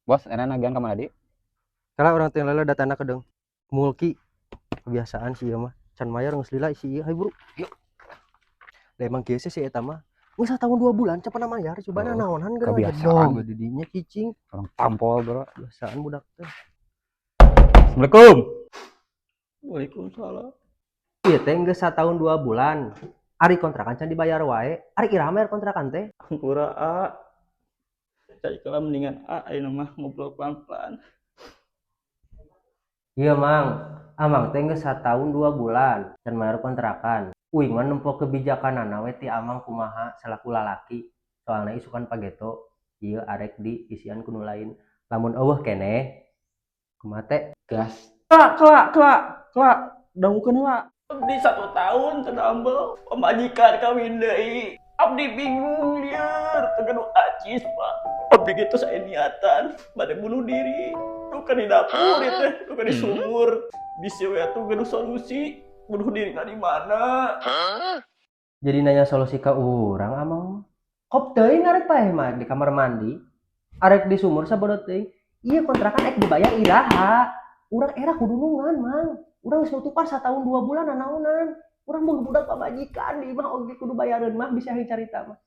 Bos, enak nagian ka mana di? Karena orang teh lala datana kedeng mulki kebiasaan sih ya mah. Can mayar geus lila sih hai bro. Yuk. Da emang kieu sih eta mah. Geus tahun 2 bulan cepana mayar coba naonan geura kebiasaan. gedog didinya cicing. Orang tampol, bro. Kebiasaan budak teh. Assalamualaikum. Waalaikumsalam. Ieu teh geus tahun 2 bulan. Ari kontrakan can dibayar wae. Ari iraha mayar kontrakan teh. Hampura A. Cari kalau mendingan A ayeuna mah ngobrol pelan-pelan. Iya mang, amang teh geus tahun 2 bulan can mayar kontrakan. Uing mah nempo kebijakanana we ti amang kumaha salaku lalaki. Soalna isukan pageto ieu arek di isian kuno lain. Lamun eueuh keneh kumaha teh Gas. Kelak. Dangukeun heula. Abdi 1 tahun teu dambel, pamajikan kawin deui. Abdi bingung lieur, teu gaduh acis, Pak. Abdi kitu sae niatan bade bunuh diri. Duka di dapur teh, duka di sumur. Bisi we atuh gaduh solusi. Bunuh diri di mana? jadi nanya solusi ka urang amang. Kop teuing arek paeh mah di kamar mandi. Arek di sumur sabodot teuing. Ieu kontrakan ek dibayar iraha. Urang era kudu nungan mang. Urang geus nutupan 1 tahun 2 bulan naonan. Urang boga budak pamajikan di mah oge kudu bayareun mah bisa heung carita mah.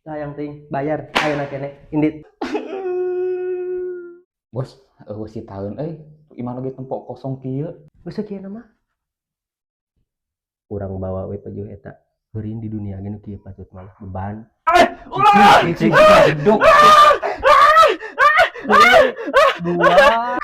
Sayang teuing bayar ayeuna keneh indit. Bos, si tahun imah lagi tempo kosong kieu. Geus kieu mah. Urang bawa we pejuh eta. Heureun di dunia ge nu kieu patut mah beban. Cicing, gedog. Dua